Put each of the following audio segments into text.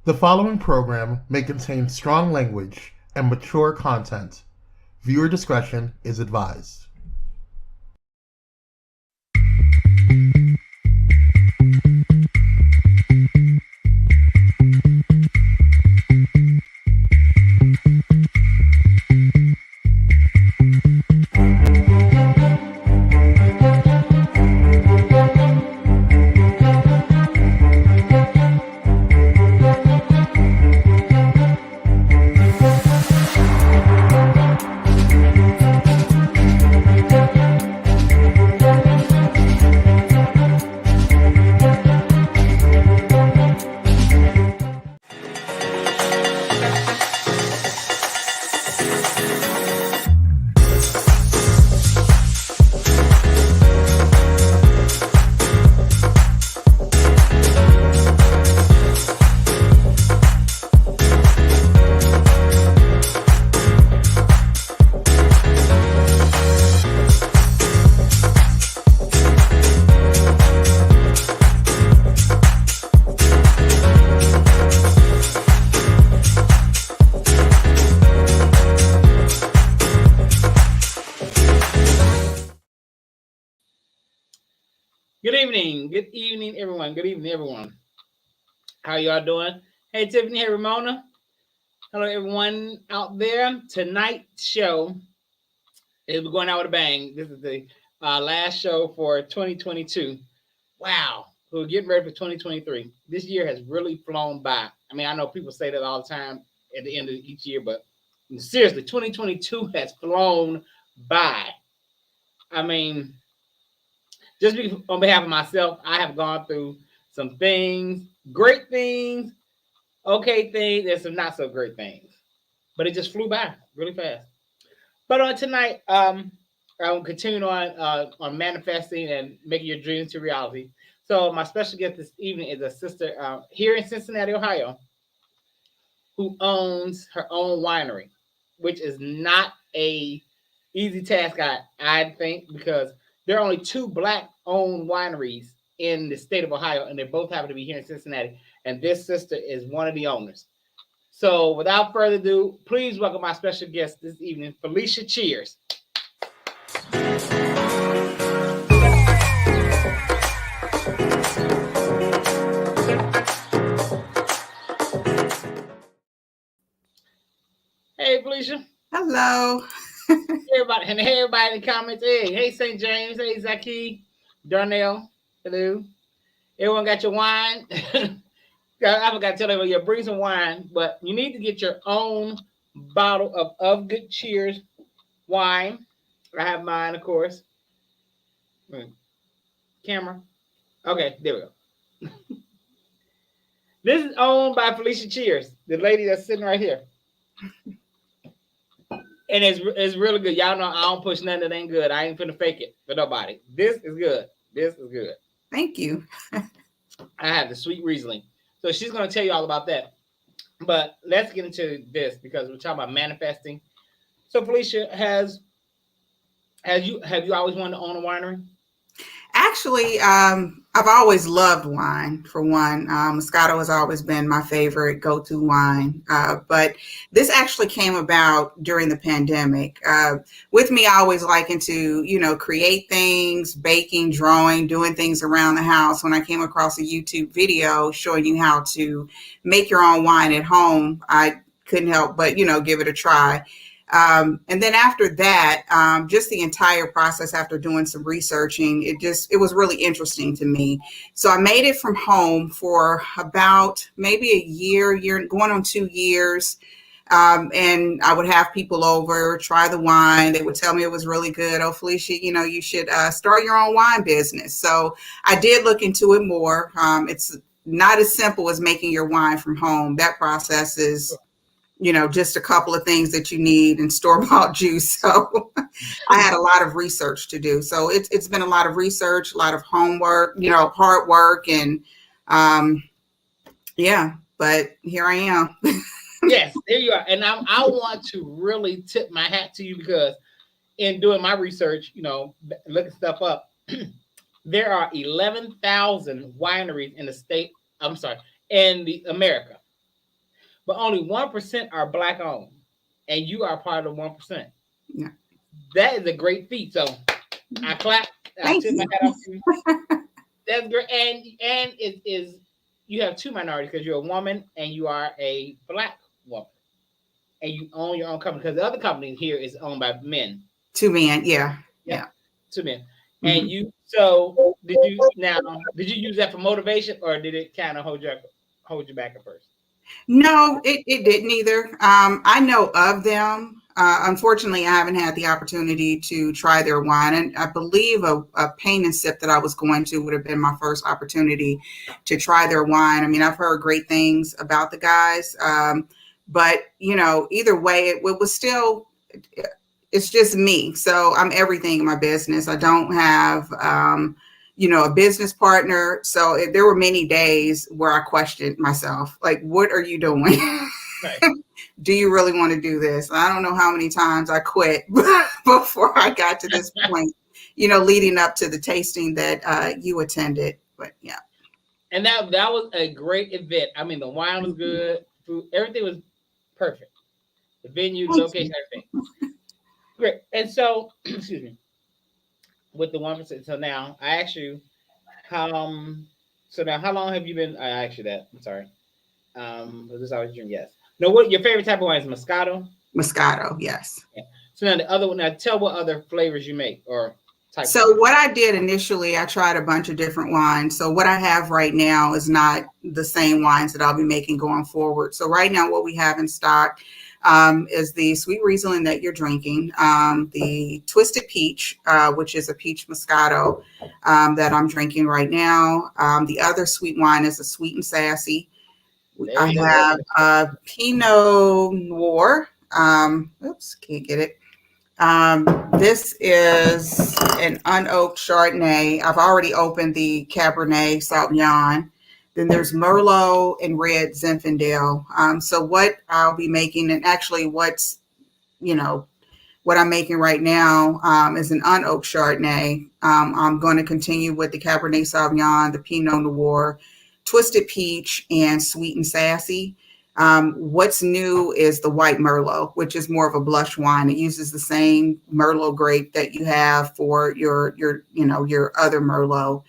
The following program may contain strong language and mature content. Viewer discretion is advised. Good evening, everyone. Good evening, everyone. How y'all doing? Hey, Tiffany. Hey, Ramona. Hello, everyone out there. Tonight's show is going out with a bang. This is the last show for 2022. Wow. We're getting ready for 2023. This year has really flown by. I mean, I know people say that all the time at the end of each year, but seriously, 2022 has flown by. I mean, just on behalf of myself, I have gone through some things, great things, okay things, and some not so great things. But it just flew by really fast. But on tonight, I'm continuing on manifesting and making your dreams to reality. So my special guest this evening is a sister here in Cincinnati, Ohio, who owns her own winery, which is not a easy task, I think, because there are only two Black-owned wineries in the state of Ohio, and they both happen to be here in Cincinnati. And this sister is one of the owners. So without further ado, please welcome my special guest this evening, Felicia Cheers. Hey, Felicia. Hello. Everybody in the comments. Hey, St. James. Hey, Zaki, Darnell. Hello. Everyone got your wine? I forgot to tell everybody, bring some wine, but you need to get your own bottle of Good Cheers wine. I have mine, of course. Camera. Okay, there we go. This is owned by Felicia Cheers, the lady that's sitting right here. And it's really good. Y'all know I don't push nothing that ain't good. I ain't finna fake it for nobody. This is good. This is good. Thank you. I have the sweet Riesling. So she's going to tell you all about that. But let's get into this because we're talking about manifesting. So Felicia, have you always wanted to own a winery? Actually, I've always loved wine, for one. Moscato has always been my favorite go-to wine. But this actually came about during the pandemic. With me, I always liking to, create things, baking, drawing, doing things around the house. When I came across a YouTube video showing you how to make your own wine at home, I couldn't help but, give it a try. And then after that, just the entire process after doing some researching, it was really interesting to me. So I made it from home for about maybe a year, going on 2 years. And I would have people over, try the wine. They would tell me it was really good. Oh, Felicia, you should start your own wine business. So I did look into it more. It's not as simple as making your wine from home. That process is just a couple of things that you need and store-bought juice. So I had a lot of research to do. So it's been a lot of research, a lot of homework, hard work. And but here I am. Yes, there you are. And I want to really tip my hat to you because in doing my research, looking stuff up, there are 11,000 wineries in the state. I'm sorry, in America. but only 1% are Black owned, and you are part of the 1%. Yeah. That is a great feat. So I clap. I Thank tip my you. hat off to you. That's great. And it is, you have two minorities because you're a woman and you are a Black woman, and you own your own company because the other company here is owned by men. 2 men. Yeah. Two men. Mm-hmm. And you, so did you use that for motivation, or did it kind of hold you back at first? No, it didn't either. I know of them. Unfortunately, I haven't had the opportunity to try their wine. And I believe a pain and sip that I was going to would have been my first opportunity to try their wine. I mean, I've heard great things about the guys. But, either way, it was still, it's just me. So I'm everything in my business. I don't have, a business partner. So there were many days where I questioned myself, like, what are you doing? Right. Do you really want to do this? I don't know how many times I quit before I got to this point, leading up to the tasting that you attended. But yeah. And that was a great event. I mean, the wine was good. Food, everything was perfect. The venue, the location, everything. Great. And so, excuse me, with the 1%. So now I ask you, how long have you been? I asked you that. I'm sorry. Was this always drink? Yes. No, what your favorite type of wine is? Moscato? Moscato, yes. Yeah. So now the other one, now tell what other flavors you make or type. So what I did initially, I tried a bunch of different wines. So what I have right now is not the same wines that I'll be making going forward. So right now what we have in stock is the sweet Riesling that you're drinking, the Twisted Peach, which is a peach Moscato that I'm drinking right now. The other sweet wine is a Sweet and Sassy. I have Pinot Noir. Oops, can't get it. This is an unoaked Chardonnay. I've already opened the Cabernet Sauvignon. Then there's Merlot and Red Zinfandel. So what I'll be making, and actually what I'm making right now is an unoaked Chardonnay. I'm going to continue with the Cabernet Sauvignon, the Pinot Noir, Twisted Peach, and Sweet and Sassy. What's new is the white Merlot, which is more of a blush wine. It uses the same Merlot grape that you have for your other Merlot,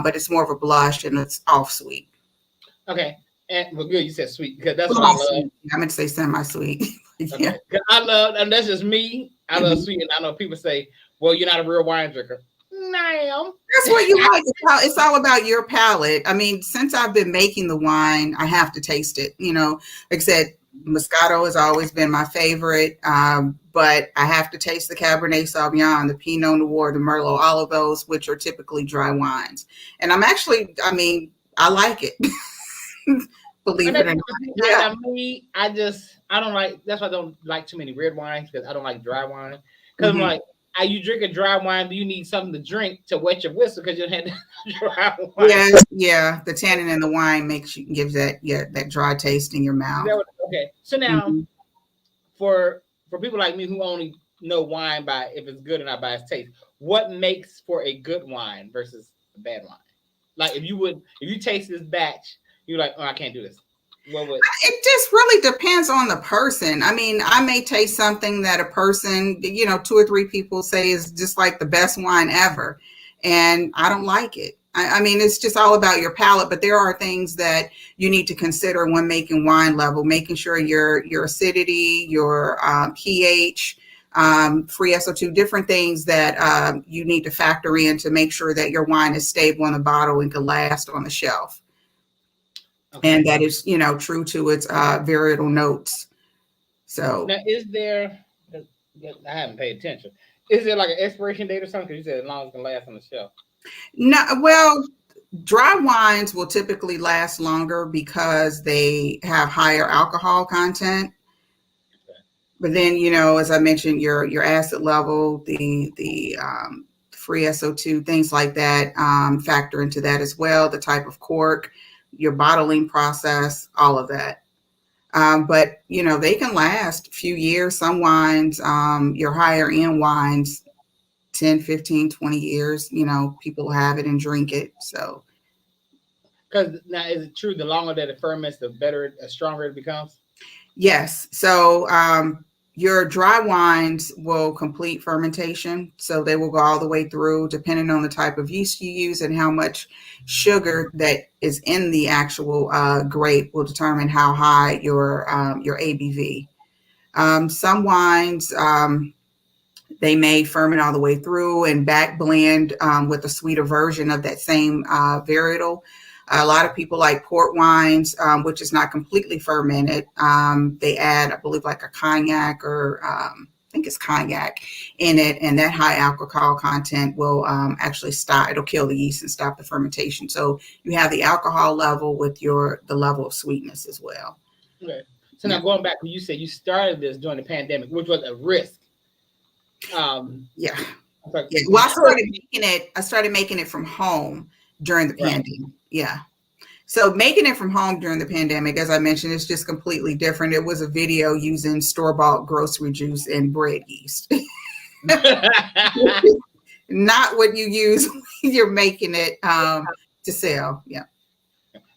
but it's more of a blush and it's off sweet. Okay, and well, good. You said sweet because that's what I love. I meant to say semi-sweet. Yeah, okay. I love, and that's just me. I love sweet, and I know people say, "Well, you're not a real wine drinker." No, I am. That's what you like. It's all about your palate. I mean, since I've been making the wine, I have to taste it. Like I said, Moscato has always been my favorite, but I have to taste the Cabernet Sauvignon, the Pinot Noir, the Merlot, all of those, which are typically dry wines. And I like it. Believe it or not. Yeah. Me, I don't like. That's why I don't like too many red wines because I don't like dry wine. Because I'm like, you drink a dry wine, but you need something to drink to wet your whistle because you had dry wine. Yeah. The tannin in the wine gives that dry taste in your mouth. Okay, so now for people like me who only know wine by if it's good or not by its taste, what makes for a good wine versus a bad wine? Like if you taste this batch, you're like, oh, I can't do this. It just really depends on the person. I mean, I may taste something that a person, 2 or 3 people say is just like the best wine ever, and I don't like it. I mean, it's just all about your palate, but there are things that you need to consider when making wine level, making sure your acidity, your pH, free SO2, different things that you need to factor in to make sure that your wine is stable in the bottle and can last on the shelf. Okay. And that is, true to its variable notes. So now, is there? I haven't paid attention. Is there like an expiration date or something? Because you said as long as it can last on the shelf. No, well, dry wines will typically last longer because they have higher alcohol content. Okay. But then, as I mentioned, your acid level, the free SO2, things like that factor into that as well. The type of cork, your bottling process, all of that. But, they can last a few years. Some wines, your higher end wines, 10, 15, 20 years, people have it and drink it. So. Because now, is it true the longer that it ferments, the better, the stronger it becomes? Yes. So your dry wines will complete fermentation. So they will go all the way through, depending on the type of yeast you use and how much sugar that is in the actual grape will determine how high your ABV. Some wines, they may ferment all the way through and back blend with a sweeter version of that same varietal. A lot of people like port wines, which is not completely fermented. They add, I believe, like a cognac or I think it's cognac in it, and that high alcohol content will actually stop. It'll kill the yeast and stop the fermentation. So you have the alcohol level with the level of sweetness as well. Okay. So now going back, when you said you started this during the pandemic, which was a risk. Yeah. Well, I started making it from home during the pandemic. Yeah. So making it from home during the pandemic, as I mentioned, is just completely different. It was a video using store-bought grocery juice and bread yeast. Not what you use when you're making it to sell. Yeah.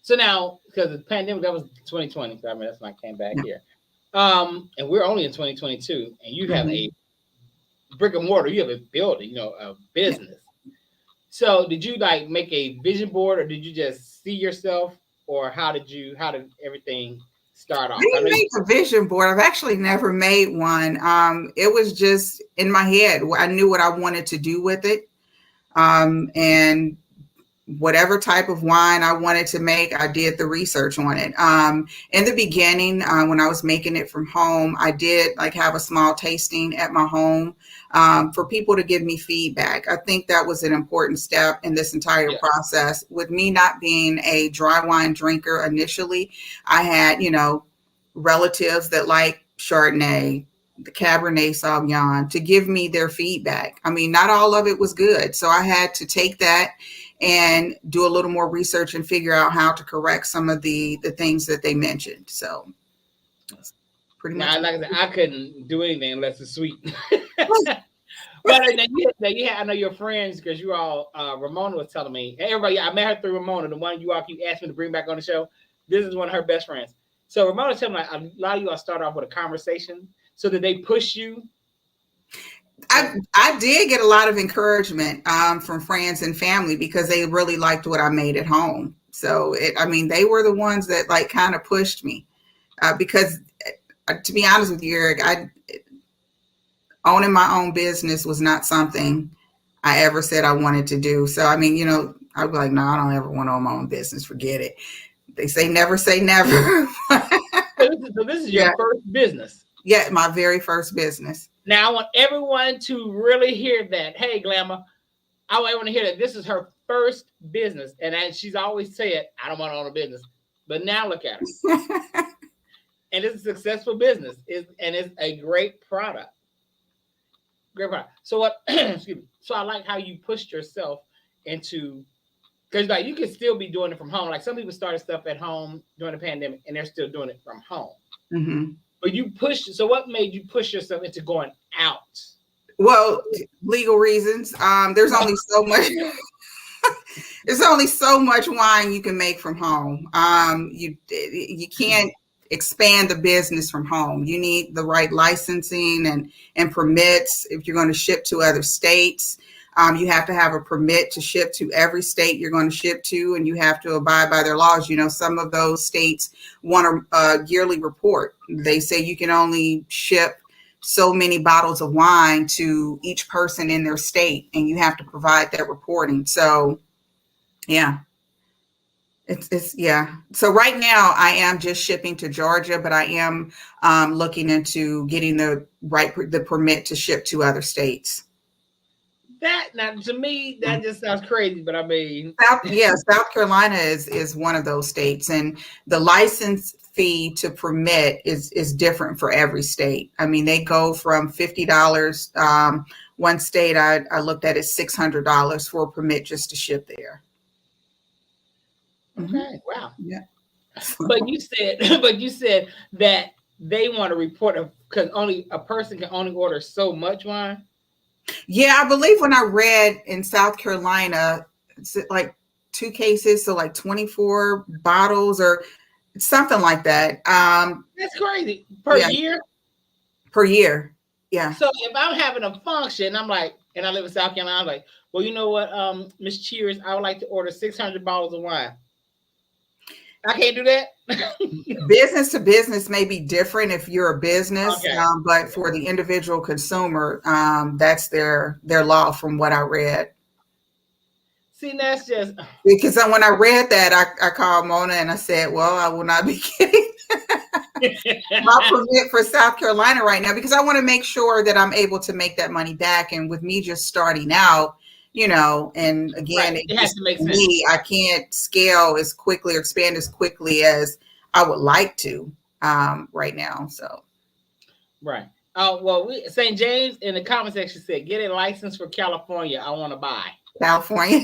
So now, because the pandemic, that was 2020. So I mean, that's when I came back here. And we're only in 2022, and you have a brick and mortar, you have a building, a business. So did you like make a vision board, or did you just see yourself, or how did everything start off? I didn't make a vision board. I've actually never made one. It was just in my head. I knew what I wanted to do with it. And whatever type of wine I wanted to make, I did the research on it. In the beginning, when I was making it from home, I did like have a small tasting at my home for people to give me feedback. I think that was an important step in this entire process. With me not being a dry wine drinker initially, I had, relatives that like Chardonnay, the Cabernet Sauvignon, to give me their feedback. I mean, not all of it was good. So I had to take that and do a little more research and figure out how to correct some of the things that they mentioned. So pretty much. Like I said, I couldn't do anything unless it's sweet. But I know your friends, because you all, Ramona was telling me, everybody, I met her through Ramona, the one you all keep asking me to bring back on the show. This is one of her best friends. So Ramona told me, like, a lot of you all start off with a conversation. So did they push you? I did get a lot of encouragement from friends and family because they really liked what I made at home. So they were the ones that like kind of pushed me because to be honest with you, Eric, owning my own business was not something I ever said I wanted to do. So, I'd be like, no, I don't ever want to own my own business. Forget it. They say never say never. So this is your first business. Yeah, my very first business. Now, I want everyone to really hear that. Hey, Glamour, I want to hear that this is her first business. And she's always said, I don't want to own a business. But now look at her. And it's a successful business. And it's a great product. Great product. So what? Excuse me. So I like how you pushed yourself into, because like you could still be doing it from home. Like some people started stuff at home during the pandemic and they're still doing it from home. Mm-hmm. But so what made you push yourself into going out? Well, legal reasons. There's only so much. There's only so much wine you can make from home. You can't expand the business from home. You need the right licensing and permits if you're going to ship to other states. You have to have a permit to ship to every state you're going to ship to, and you have to abide by their laws. Some of those states want a yearly report. They say you can only ship so many bottles of wine to each person in their state, and you have to provide that reporting. So, yeah. So right now I am just shipping to Georgia, but I am looking into getting the permit to ship to other states. Now to me, that just sounds crazy, but South Carolina is one of those states, and the license fee to permit is different for every state. They go from $50. One state I looked at is $600 for a permit just to ship there. Okay. Wow. Yeah. But you said that they want to report because only a person can only order so much wine. Yeah, I believe when I read in South Carolina, it's like 2 cases, so like 24 bottles, or Something like that. That's crazy. Per year? Per year. Yeah. So if I'm having a function, I'm like, and I live in South Carolina, I'm like, well, you know what, Miss Cheers, I would like to order 600 bottles of wine. I can't do that. Business to business may be different if you're a business, Okay. But for the individual consumer, that's their law from what I read. See, that's just because when I read that, I called Mona and I said, well, I will not be getting my permit for South Carolina right now because I want to make sure that I'm able to make that money back. And with me just starting out, and again, right. It has to make sense. I can't scale as quickly or expand as quickly as I would like to right now. So, right. Well, St. James in the comment section said, get a license for California. I want to buy. California.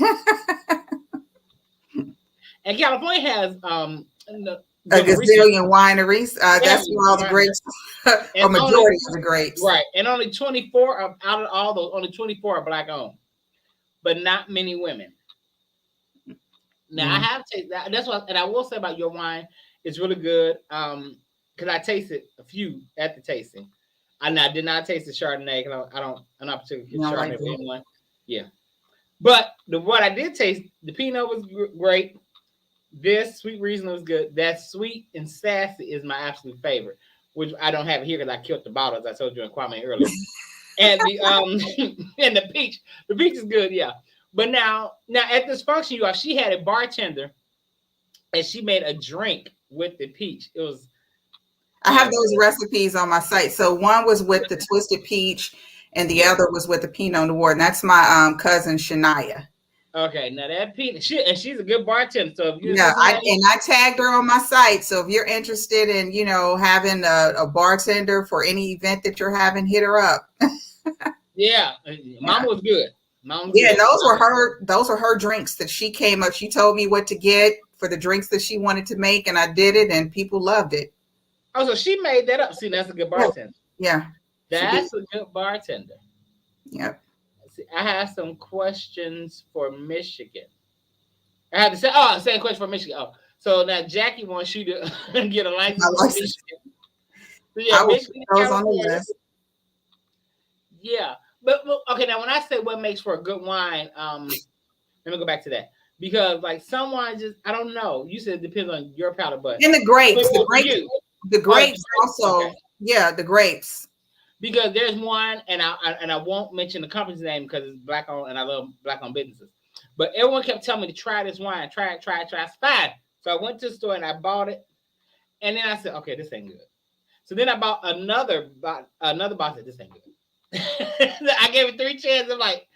And California has a gazillion wineries. That's where all the grapes, a majority of the grapes. Right. And only 24 out of all those, only 24 are Black owned, but not many women. Now, I have tasted that. That's what, and I will say about your wine, it's really good. Because I tasted a few at the tasting. I did not taste the Chardonnay because I'm not particularly Chardonnay for anyone. Yeah. But what I did taste, the Pinot was great. This Sweet Riesling was good. That Sweet and Sassy is my absolute favorite, which I don't have here because I killed the bottle, as I told you in Kwame earlier. And the and the peach is good, yeah. But now at this function, she had a bartender, and she made a drink with the peach. It was. I have those recipes on my site. So one was with the twisted peach, and the other was with the Pinot Noir. And that's my cousin Shania. Okay, now that Pinot, she's a good bartender. So if I tagged her on my site. So if you're interested in having a bartender for any event that you're having, hit her up. Yeah, Mama was good. Good. Those were her drinks that she came up. She told me what to get for the drinks that she wanted to make, and I did it, and people loved it. Oh, so she made that up. See, that's a good bartender. Yeah. That's a good bartender. Yep. See, I have some questions for Michigan. I have to say, same question for Michigan. Oh, so now Jackie wants you to get a license for Michigan. So yeah, Michigan, on the list. Yeah. But okay, now when I say what makes for a good wine, let me go back to that. Because like some wines just, I don't know. You said it depends on your palate, but and the grapes also. Okay. Yeah, the grapes. Because there's one, and I won't mention the company's name because it's Black owned, and I love Black owned businesses. But everyone kept telling me to try this wine, try it. It's fine. So I went to the store and I bought it, and then I said, okay, this ain't good. So then I bought another box. This ain't good. I gave it 3 chances. I'm like,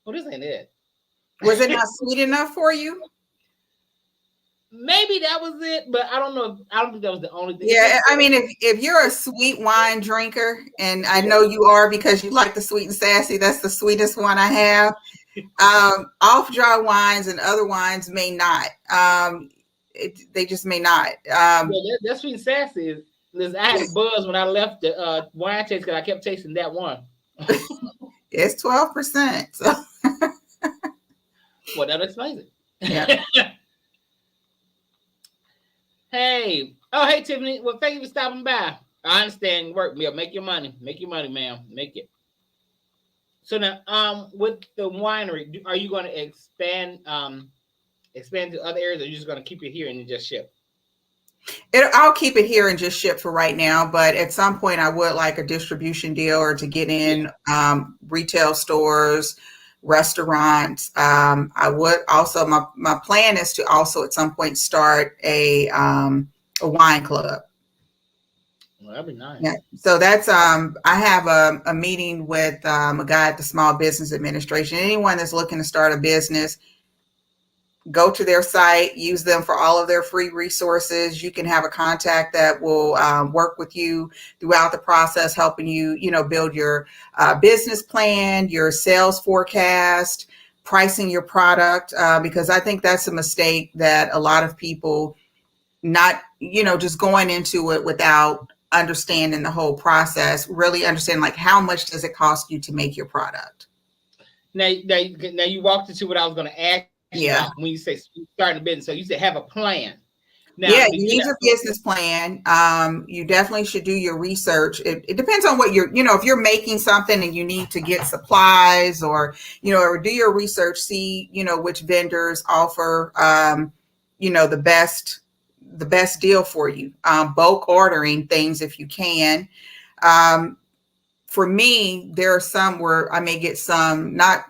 well, this ain't it. Was it not sweet enough for you? Maybe that was it, but I don't know. I don't think that was the only thing. Yeah, I mean, if you're a sweet wine drinker, and I know you are because you like the sweet and sassy, that's the sweetest one I have. Off-dry wines and other wines may not. They just may not. That sweet and sassy is. Listen, I had a buzz when I left the wine taste because I kept tasting that one. It's 12%. So. Well, that explains it. Yeah. Hey, Tiffany. Well, thank you for stopping by. I understand work, Bill. Make your money, ma'am. Make it. So now, with the winery, are you going to expand to other areas, or are you just going to keep it here and then just ship? I'll keep it here and just ship for right now, but at some point I would like a distribution deal or to get in retail stores, restaurants. I would also, my plan is to also at some point start a wine club. Well, that'd be nice. Yeah. So that's I have a meeting with a guy at the Small Business Administration. Anyone that's looking to start a business, go to their site, use them for all of their free resources. You can have a contact that will work with you throughout the process, helping you, build your business plan, your sales forecast, pricing your product, because I think that's a mistake that a lot of people not, just going into it without understanding the whole process, really understand like how much does it cost you to make your product. Now you walked into what I was going to ask. Yeah. When you say starting a business, so you said have a plan. Now, Yeah, you need your business plan. You definitely should do your research. It depends on what if you're making something and you need to get supplies or do your research, see, which vendors offer, the best deal for you. Bulk ordering things if you can. For me, there are some where I may get some, not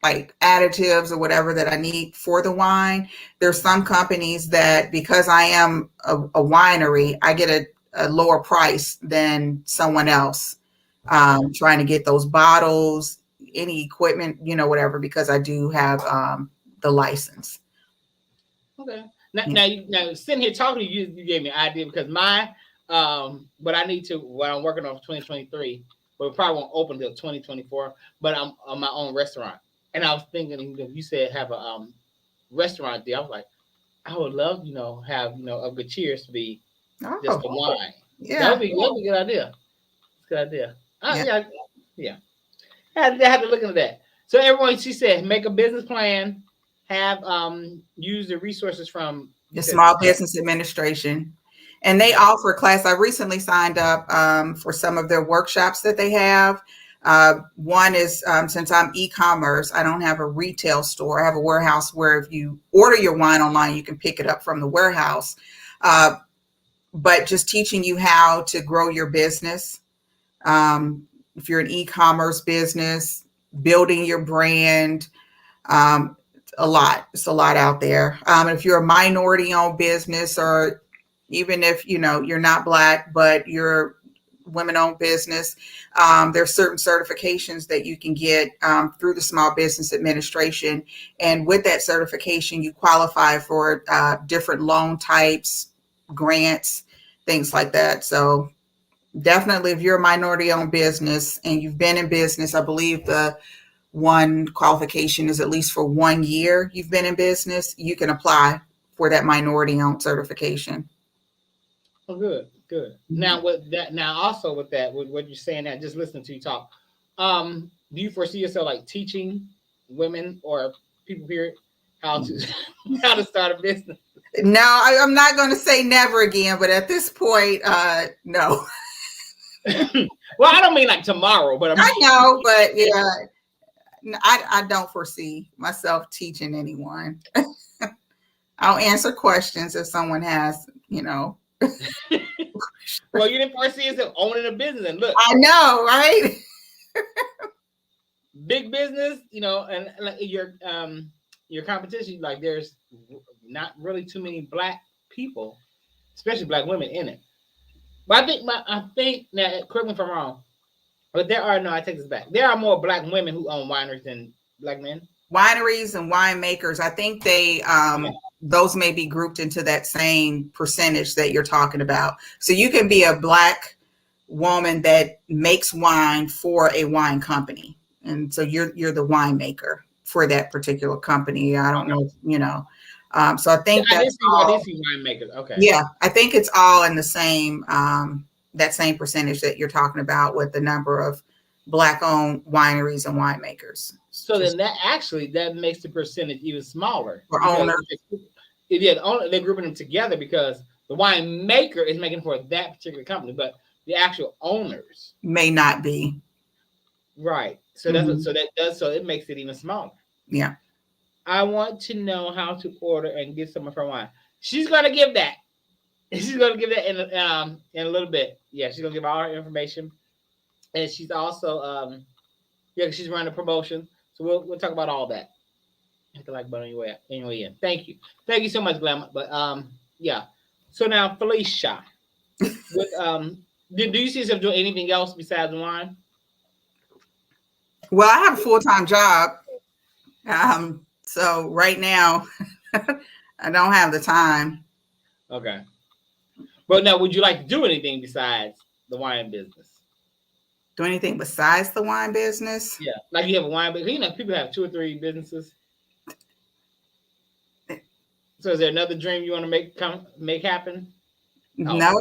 like additives or whatever that I need for the wine. There's some companies that, because I am a winery, I get a lower price than someone else trying to get those bottles, any equipment, whatever, because I do have the license. Okay. Now, sitting here talking to you, you gave me an idea, because what I'm working on for 2023, but it probably won't open until 2024, but I'm on my own restaurant. And I was thinking, you said have a restaurant there. I was like, I would love, have, a good cheers to be just the wine. Yeah. That would be a good idea. It's a good idea. Yeah. I had to look into that. So everyone, she said, make a business plan, have use the resources from the Small Business Administration. And they offer class. I recently signed up for some of their workshops that they have. One is, since I'm e-commerce, I don't have a retail store. I have a warehouse where if you order your wine online, you can pick it up from the warehouse. But just teaching you how to grow your business. If you're an e-commerce business, building your brand, it's a lot out there. If you're a minority-owned business, or even if, you're not Black, but you're women-owned business, there's certain certifications that you can get through the Small Business Administration. And with that certification, you qualify for different loan types, grants, things like that. So definitely, if you're a minority-owned business and you've been in business, I believe the one qualification is at least for 1 year you've been in business, you can apply for that minority-owned certification. Oh, good. Now with that, with what you're saying, now just listening to you talk, do you foresee yourself like teaching women or people here how to start a business? No, I'm not going to say never again, but at this point, no. Well, I don't mean like tomorrow, but I know, but yeah, I don't foresee myself teaching anyone. I'll answer questions if someone has, Well, you didn't foresee yourself owning a business, and look, I know, right? Big business, and like your competition, like there's not really too many Black people, especially Black women, in it. But I think now, correct me if I'm wrong, but I take this back. There are more Black women who own wineries than Black men. Wineries and winemakers, I think those may be grouped into that same percentage that you're talking about. So you can be a Black woman that makes wine for a wine company, and so you're the winemaker for that particular company. I don't know, so I think I did see winemakers. Okay. Yeah, I think it's all in the same that same percentage that you're talking about with the number of Black-owned wineries and winemakers. So then that makes the percentage even smaller. For owners. They're grouping them together because the winemaker is making for that particular company, but the actual owners may not be. Right. So so it makes it even smaller. Yeah. I want to know how to order and get some of her wine. She's gonna give that. She's gonna give that in a little bit. Yeah, she's gonna give all her information, and she's also she's running a promotion. So we'll talk about all that. Hit the like button anyway in. Thank you so much, Glam. But yeah. So now, Felicia, with do you see yourself doing anything else besides wine? Well, I have a full-time job. So right now, I don't have the time. Okay. But now, would you like to do anything besides the wine business? Do anything besides the wine business? Yeah, like you have a wine business. People have 2 or 3 businesses. So, is there another dream you want to make happen? Oh. No.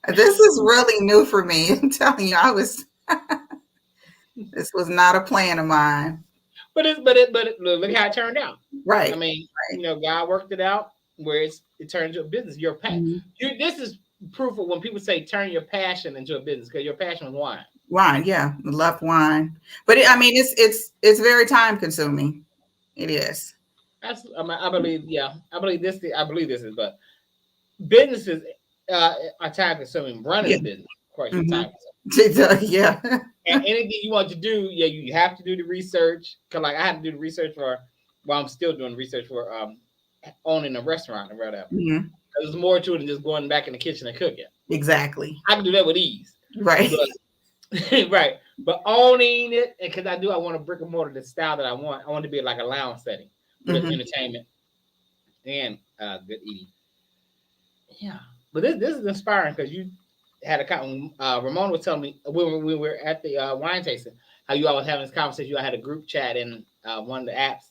This is really new for me. I'm telling you, this was not a plan of mine. But look how it turned out. Right. I mean, God worked it out where it turned into a business. Your passion. This is proof of when people say turn your passion into a business, because your passion was wine. Wine, yeah, I love wine, but it's very time consuming. It is. I believe this is, but businesses are time consuming. Running a business, of course, time consuming. Yeah. And anything you want to do, you have to do the research. Cause like I had to do the research I'm still doing research for owning a restaurant or whatever. There's more to it than just going back in the kitchen and cooking. Exactly. I can do that with ease. Right. But, right. But owning it, because I want a brick and mortar, the style that I want. I want to be like a lounge setting with entertainment and good eating. Yeah. But this is inspiring, because you had a Ramona was telling me when we were at the wine tasting how you all was having this conversation. You all had a group chat in one of the apps,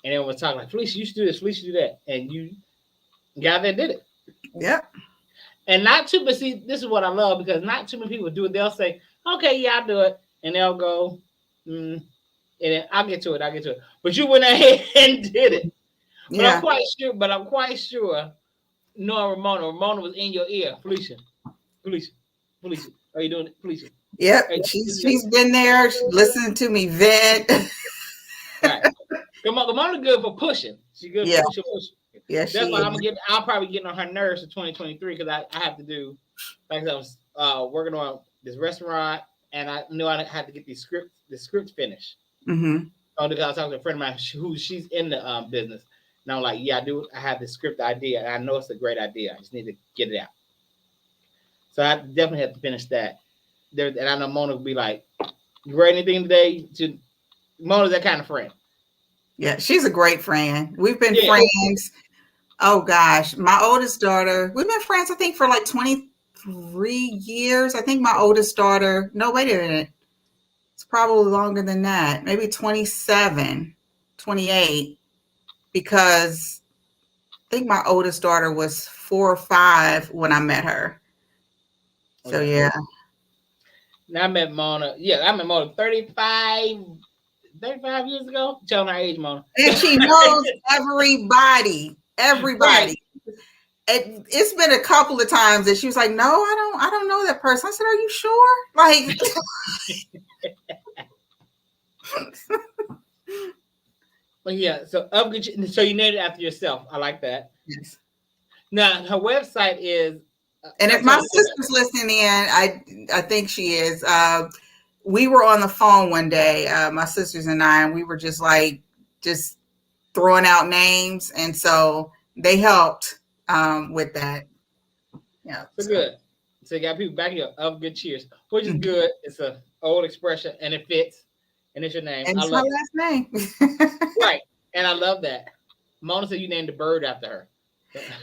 and everyone was talking like, Felicia, you should do this, Felicia, do that, and you got there and did it. Yep. And not too, but see, this is what I love, because not too many people do it. They'll say, okay, yeah, I'll do it, and they'll go, and then I'll get to it. But you went ahead and did it. But yeah. I'm quite sure. Knowing Ramona was in your ear. Felicia, are you doing it? Felicia. Yep, she's been there listening to me vent. Right. Ramona's good for pushing. She's good for pushing. Yeah, that's why I'll probably get on her nerves for 2023, because I have to do, like I was working on this restaurant, and I knew I had to get the script finished. Because I was talking to a friend of mine she's in the business. And I'm like, yeah, I have this script idea, and I know it's a great idea. I just need to get it out. So I definitely have to finish that. And I know Mona will be like, you read anything today? Mona's that kind of friend. Yeah, she's a great friend. We've been friends. Oh, gosh. My oldest daughter, we've been friends, I think, for like 23 years. I think my oldest daughter, no, wait a minute. It's probably longer than that. Maybe 27, 28. Because I think my oldest daughter was 4 or 5 when I met her. So, yeah. Now I met Mona. Yeah, I met Mona 35 years ago. Telling her age, Mona. And she knows everybody. Right. It's been a couple of times that she was like, no, I don't know that person. I said, are you sure? Like... Well, yeah, so you named it after yourself. I like that. Yes. Now her website is. And if my sister's listening in, I think she is. We were on the phone one day, my sisters and I, and we were just throwing out names, and so they helped with that. Yeah. So good. So you got people back here of good cheers, which is good. It's an old expression, and it fits. And it's your name. And it's my last name. Right. And I love that. Mona said you named the bird after her.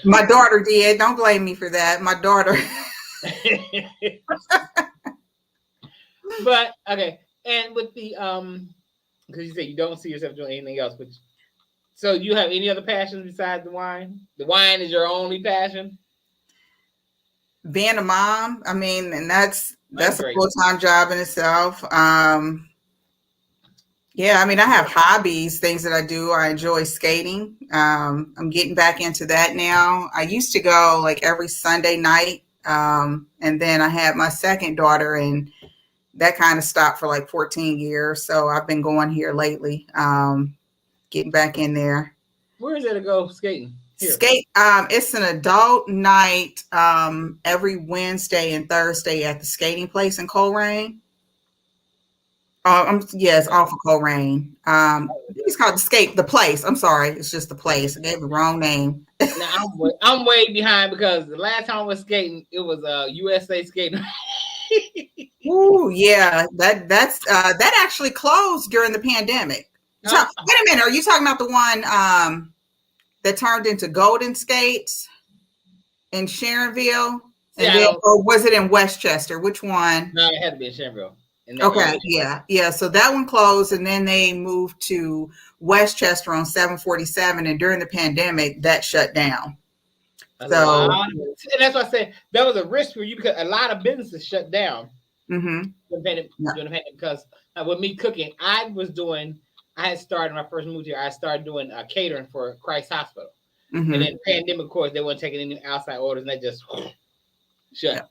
My daughter did. Don't blame me for that. My daughter. But okay. And with the because you said you don't see yourself doing anything else, but so you have any other passions besides the wine? The wine is your only passion? Being a mom, I mean, and that's a full-time job in itself. Yeah, I mean, I have hobbies, things that I do. I enjoy skating. I'm getting back into that now. I used to go like every Sunday night. And then I had my second daughter, and that kind of stopped for like 14 years. So I've been going here lately, getting back in there. Where is it to go skating? Here. It's an adult night every Wednesday and Thursday at the skating place in Coleraine. It's off of Coleraine. It's called the place. I'm sorry, it's just the place. I gave the wrong name. Now I'm way behind, because the last time I was skating, it was USA skating. Ooh, yeah, that actually closed during the pandemic. Wait a minute, are you talking about the one that turned into Golden Skates in Sharonville? Or was it in Westchester? Which one? No, it had to be in Sharonville. Okay, yeah. So that one closed, and then they moved to Westchester on 747. And during the pandemic, that shut down. And that's why I said that was a risk for you, because a lot of businesses shut down. During the pandemic, because with me cooking, I was doing I had started when I first moved here. I started doing catering for Christ Hospital, Mm-hmm. and then pandemic, of course, they weren't taking any outside orders, and they just shut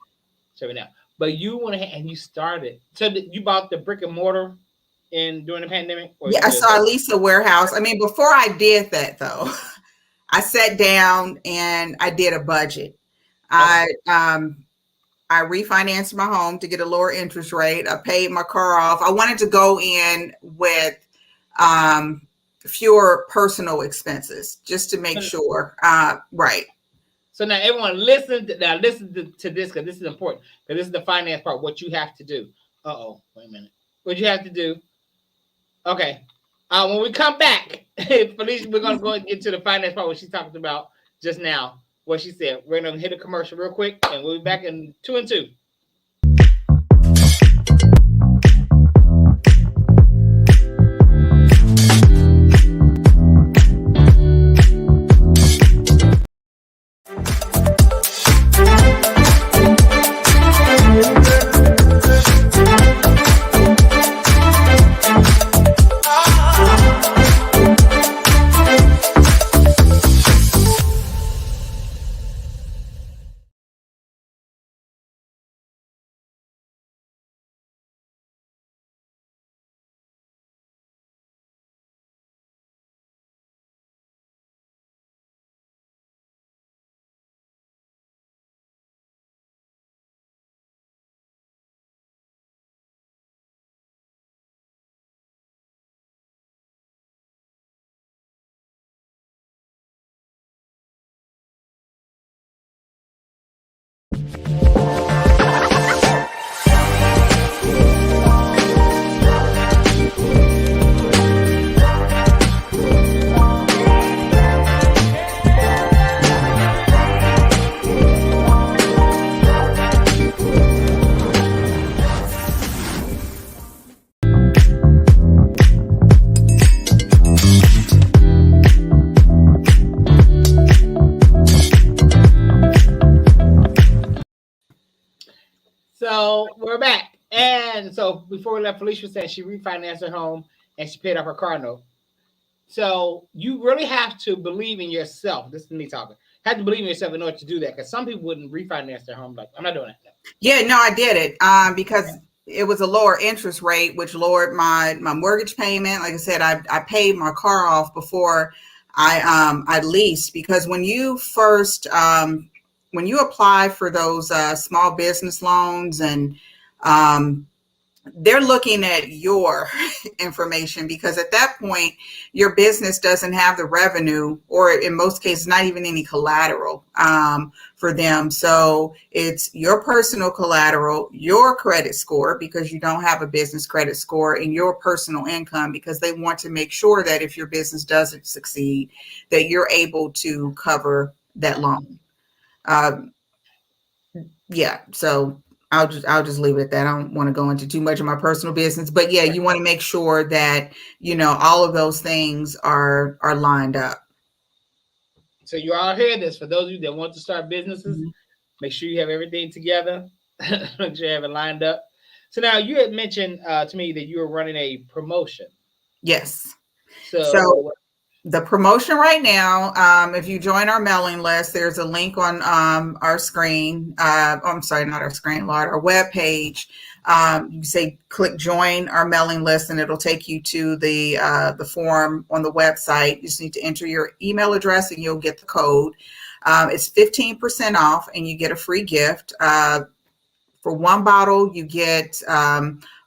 it down. But you went ahead and you started. So you bought the brick and mortar during the pandemic? Or Yeah, so I leased a warehouse. I mean, before I did that though, I sat down and I did a budget. Okay. I refinanced my home to get a lower interest rate. I paid my car off. I wanted to go in with fewer personal expenses just to make sure. Right. So now everyone listen to this because this is important, because this is the finance part. What you have to do. Wait a minute. What you have to do. Okay. When we come back, Felicia, we're gonna go and get to the finance part, what she talked about just now. What she said. We're gonna hit a commercial real quick, and we'll be back in 2 and 2. So we're back. And so before we left, Felicia said she refinanced her home and she paid off her car note. So you really have to believe in yourself. This is me talking. Have to believe in yourself in order to do that, because some people wouldn't refinance their home. Like, I'm not doing that. No. Yeah, no, I did it because it was a lower interest rate, which lowered my mortgage payment. Like I said, I paid my car off before I leased, because when you first when you apply for those small business loans, and they're looking at your information, because at that point your business doesn't have the revenue, or in most cases not even any collateral for them. So it's your personal collateral, your credit score, because you don't have a business credit score, and your personal income, because they want to make sure that if your business doesn't succeed, that you're able to cover that loan. Yeah, so I'll just leave it at that. I don't want to go into too much of my personal business, but yeah, you want to make sure that, you know, all of those things are lined up. So you all hear this. For those of you that want to start businesses, make sure you have everything together. Make sure you have it lined up. So now you had mentioned to me that you were running a promotion. Yes. So the promotion right now, if you join our mailing list, there's a link on our screen. I'm sorry, not our screen, Lord, our webpage. You say click join our mailing list, and it'll take you to the form on the website. You just need to enter your email address, and you'll get the code. It's 15% off, and you get a free gift. For one bottle, you get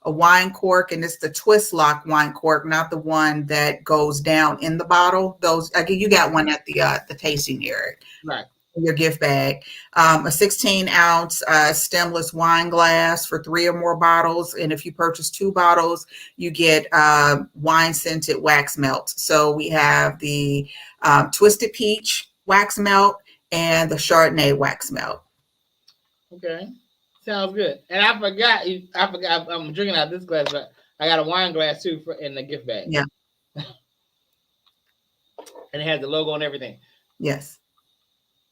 a wine cork, and it's the twist lock wine cork, not the one that goes down in the bottle. Those, again, you got one at the tasting area, right? Your gift bag. A 16-ounce stemless wine glass for 3 or more bottles, and if you purchase 2 bottles, you get wine scented wax melt. So we have the Twisted Peach wax melt and the Chardonnay wax melt. Okay. Sounds good. And I forgot. I'm drinking out this glass, but I got a wine glass too in the gift bag. Yeah. And it has the logo and everything. Yes.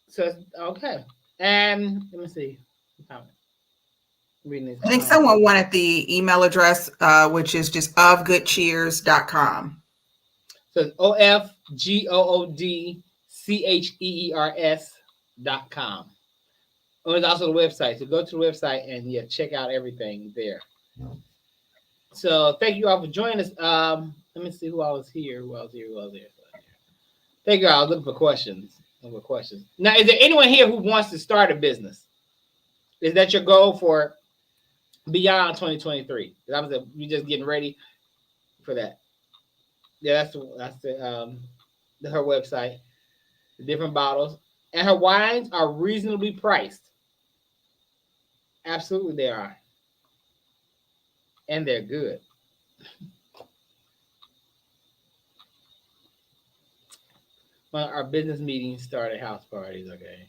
So okay. And let me see. I think someone wanted the email address, which is just ofgoodcheers.com. So it's OFGOODCHEERS.com. And there's also the website. So go to the website and check out everything there. So thank you all for joining us. Let me see who else was here. Thank you all. I was looking for questions. Now, is there anyone here who wants to start a business? Is that your goal for beyond 2023? Because you're just getting ready for that. Yeah, that's her website. The different bottles, and her wines are reasonably priced. Absolutely, they are, and they're good. Well, our business meetings start at house parties. Okay,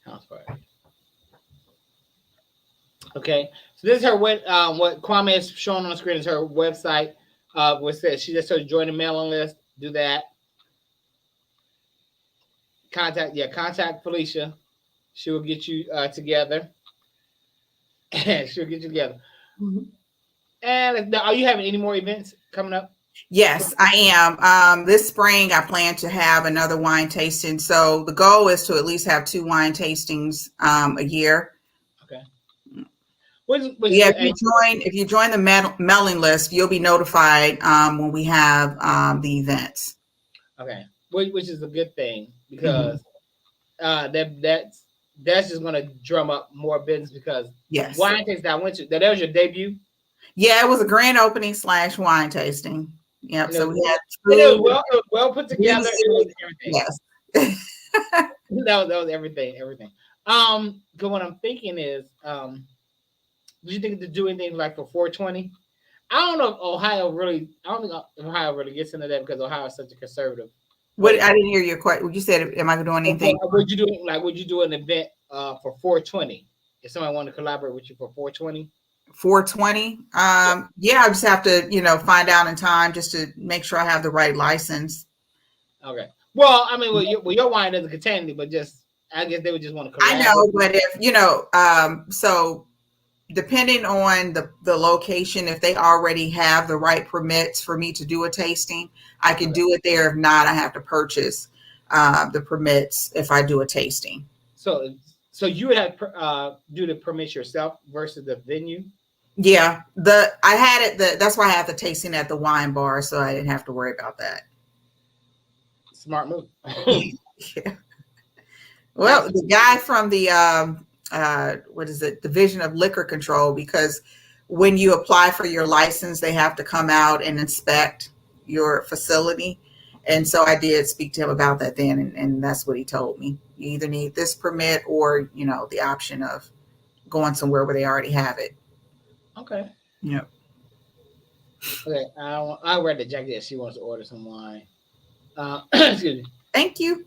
house parties. Okay, so this is her what Kwame is showing on the screen is her website. What says she just to join the mailing list. Do that. Contact Felicia. She will get you together. She'll get you together. Mm-hmm. And are you having any more events coming up? Yes, I am. This spring, I plan to have another wine tasting. So the goal is to at least have 2 wine tastings a year. Okay. If you join the mailing list, you'll be notified when we have the events. Okay, which is a good thing because that's just going to drum up more business because wine tasting I went to that was your debut. Yeah, it was a grand opening / wine tasting. Yep. So we had it was well put together. Everything. Yes. that was everything. But what I'm thinking is, do you think to do anything like for 420? I don't know if Ohio really gets into that because Ohio is such a conservative. What I didn't hear your question. You said, "Am I doing anything?" Would you do an event for 420? If somebody wanted to collaborate with you for 420? 420. I just have to, find out in time just to make sure I have the right license. Okay. Well, I mean, your wine doesn't contain anything, but I guess they would just want to collaborate. I know, but if so depending on the location, if they already have the right permits for me to do a tasting, I can do it there. If not, I have to purchase the permits if I do a tasting. So you would have do the permits yourself versus the venue? Yeah, I had it. That's why I had the tasting at the wine bar, so I didn't have to worry about that. Smart move. Yeah. Well, the guy from the Division of Liquor Control, because when you apply for your license, they have to come out and inspect your facility. And so I did speak to him about that then, and that's what he told me. You either need this permit or, the option of going somewhere where they already have it. Okay. Yep. Okay. I read that Jackie that she wants to order some wine. Excuse me. Thank you.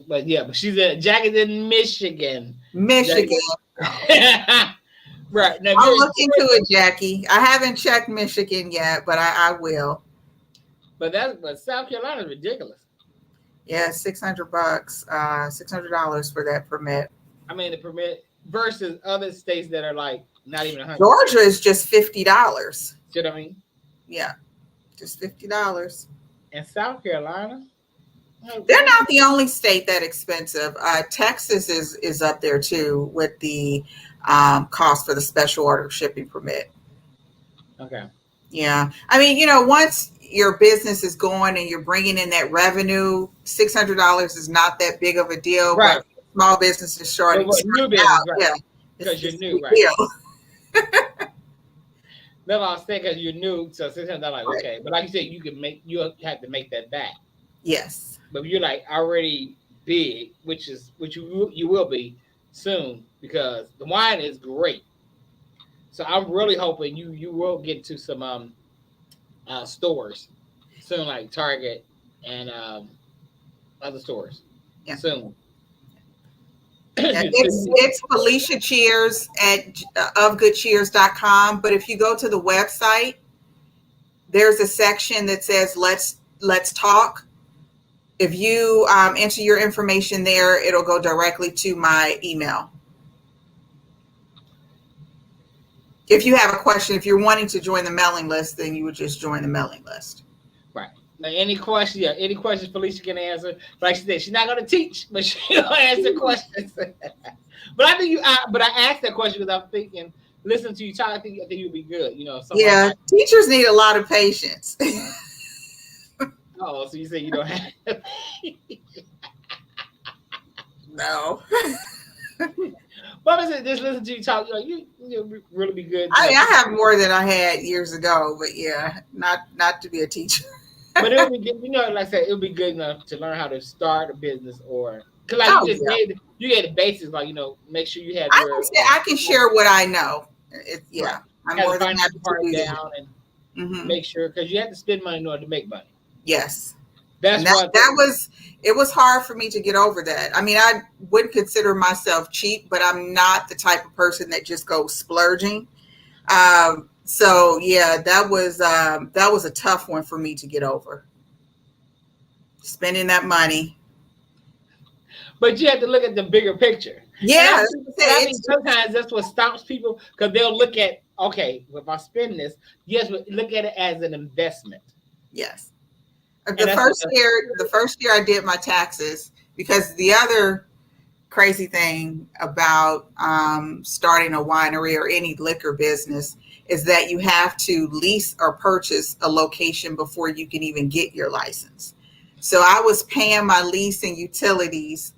but she's Jackie's in Michigan. Michigan. Right. Now, I'll look into it, Jackie. I haven't checked Michigan yet, but I will. But South Carolina is ridiculous. Yeah, $600, $600 for that permit. I mean, the permit versus other states that are like not even $100. Georgia is just $50. You know what I mean? Yeah, just $50. And South Carolina, they're not the only state that expensive. Texas is up there too with the cost for the special order shipping permit. Okay. Yeah, I mean, once your business is going and you're bringing in that revenue, $600 is not that big of a deal. Right. But small businesses starting new business, out, right? yeah, because you're new, right? No, I was saying because you're new, so $600, like okay, but like you said, you have to make that back. Yes. But you're like already big, which you will be soon because the wine is great. So I'm really hoping you will get to some stores soon, like Target and other stores soon. It's Felicia Cheers at ofgoodcheers.com. But if you go to the website, there's a section that says let's talk. If you enter your information there, it'll go directly to my email. If you have a question, if you're wanting to join the mailing list, then you would just join the mailing list. Right. Now, any questions? Yeah, any questions Felicia can answer. Like she said, she's not going to teach, but she'll answer questions. But I think but I asked that question because I'm thinking, listen to you talk. I think you'll be good. You know, yeah, teachers need a lot of patience. Oh, so you say you don't have? No. But I said, just listen to you talk. You'll really be good. I have more than I had years ago, but yeah, not to be a teacher. But it would be good, like I said, it would be good enough to learn how to start a business or because like you gave the basics, like make sure you have your. I can share what I know. Right. I'm more than happy to do down that. And make sure because you have to spend money in order to make money. Yes, it was hard for me to get over that. I mean, I wouldn't consider myself cheap, but I'm not the type of person that just goes splurging. So yeah, that was a tough one for me to get over. Spending that money. But you have to look at the bigger picture. Yeah. I mean, sometimes that's what stops people because they'll look at, okay, if I spend this, yes, but look at it as an investment. Yes. The first year I did my taxes, because the other crazy thing about starting a winery or any liquor business is that you have to lease or purchase a location before you can even get your license. So I was paying my lease and utilities,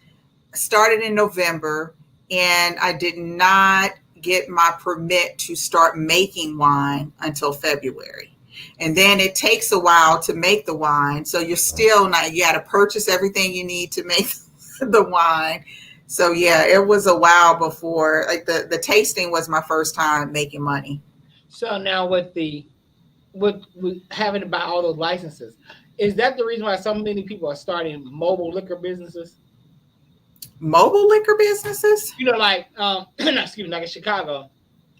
started in November, and I did not get my permit to start making wine until February. And then it takes a while to make the wine. So you're still not, you got to purchase everything you need to make the wine. So yeah, it was a while before, like the tasting was my first time making money. So now with having to buy all those licenses, is that the reason why so many people are starting mobile liquor businesses? Mobile liquor businesses? Like excuse me, like in Chicago,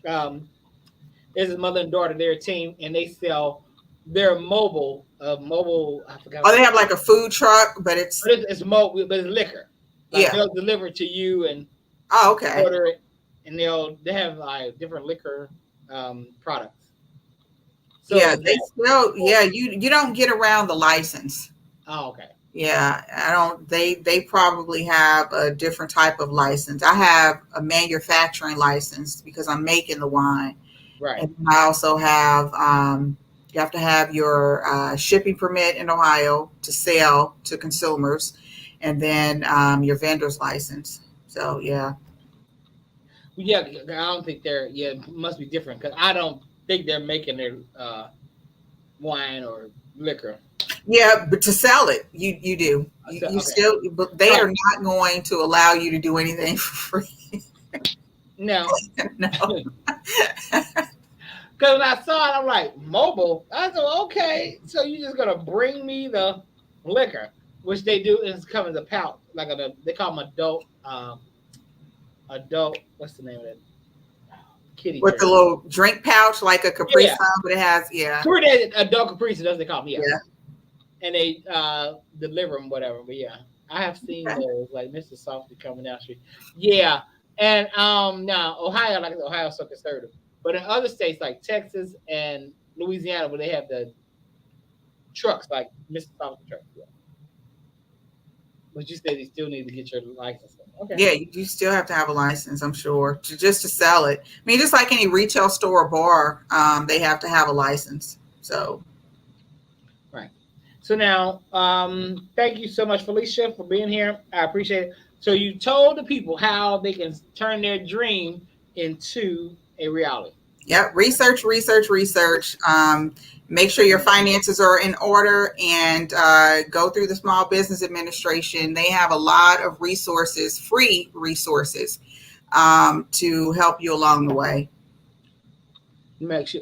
there's a mother and daughter, they're a team, and they sell their mobile. I forgot. Oh, they have like a food truck, but it's mobile, but it's liquor. Like they'll deliver it to you and order it, and they have like different liquor products. So you don't get around the license. Oh, okay. Yeah, I don't. They probably have a different type of license. I have a manufacturing license because I'm making the wine. Right. And I also have you have to have your shipping permit in Ohio to sell to consumers, and then your vendor's license. So yeah. Yeah, I don't think they're. Yeah, it must be different because I don't think they're making their wine or liquor. Yeah, but to sell it, you do. You still, but they are not going to allow you to do anything for free. No. No. Because when I saw it, I'm like, mobile? I said, okay, so you're just going to bring me the liquor, which they do is come in a pouch. Like they call them adult, what's the name of it? Kitty with the little drink pouch, like a Capri Sun, but it has, adult Capri Sun, that's what they call them, yeah. And they deliver them, whatever. But yeah, I have seen those, like Mr. Softy coming down the street. Yeah, and now Ohio, like Ohio, is so conservative. But in other states like Texas and Louisiana, where they have the trucks, like Mr. Softy trucks. Yeah. But you said you still need to get your license. Okay. Yeah, you still have to have a license, I'm sure, just to sell it. I mean, just like any retail store or bar, they have to have a license. So. Right. So now, thank you so much, Felicia, for being here. I appreciate it. So you told the people how they can turn their dream into a reality. Yeah, research. Make sure your finances are in order and go through the Small Business Administration. They have a lot of resources, free resources, to help you along the way. Make sure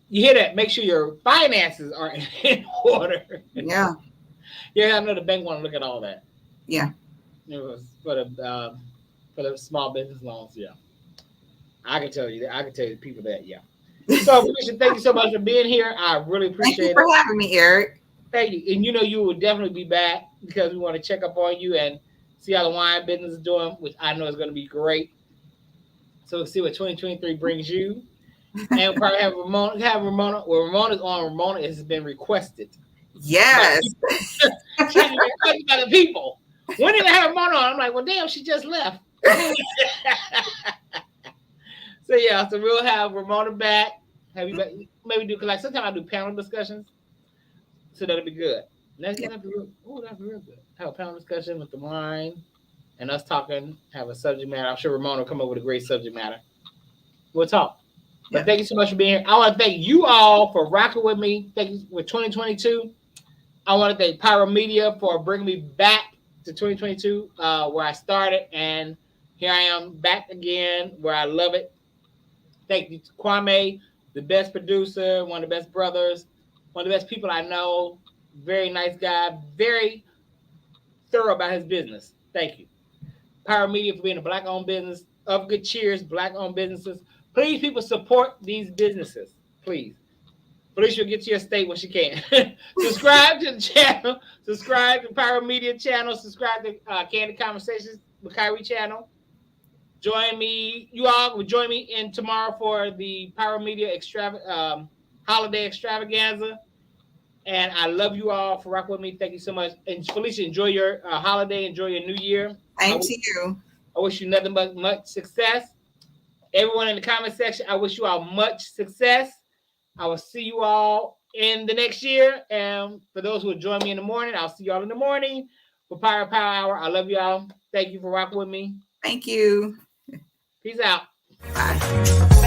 you hear that. Make sure your finances are in order. Yeah. Yeah, I know the bank want to look at all that. Yeah. It was for the small business loans. Yeah. I can tell you that. I can tell you the people that. Yeah. So, Felicia, thank you so much for being here. I really appreciate it. Thank you for having me, Eric. Thank you. And you will definitely be back because we want to check up on you and see how the wine business is doing, which I know is going to be great. So we'll see what 2023 brings you. And probably have Ramona. Well, Ramona's on. Ramona has been requested. Yes. She's been requested by the people. When did I have Ramona on? I'm like, well, damn, she just left. So yeah, so we'll have Ramona back. Have you back? Maybe do, because like sometimes I do panel discussions, so that'll be good. That'll be real good. Have a panel discussion with the wine and us talking. Have a subject matter. I'm sure Ramona will come up with a great subject matter. We'll talk. But thank you so much for being here. I want to thank you all for rocking with me. Thank you with 2022. I want to thank Pyro Media for bringing me back to 2022, where I started, and here I am back again, where I love it. Thank you to Kwame, the best producer, one of the best brothers, one of the best people I know. Very nice guy, very thorough about his business. Thank you. Pyro Media for being a Black-owned business. Of good cheers, Black-owned businesses. Please, people, support these businesses. Please. Felicia will get to your state when she can. Subscribe to the channel. Subscribe to Pyro Media channel. Subscribe to Kandid Konversations with Kire channel. Join me. You all will join me in tomorrow for the Pyro Media holiday extravaganza. And I love you all for rocking with me. Thank you so much. And Felicia, enjoy your holiday. Enjoy your new year. Thank you. I wish you nothing but much success. Everyone in the comment section, I wish you all much success. I will see you all in the next year. And for those who will join me in the morning, I'll see you all in the morning for Pyro Power Hour. I love you all. Thank you for rocking with me. Thank you. Peace out. Bye.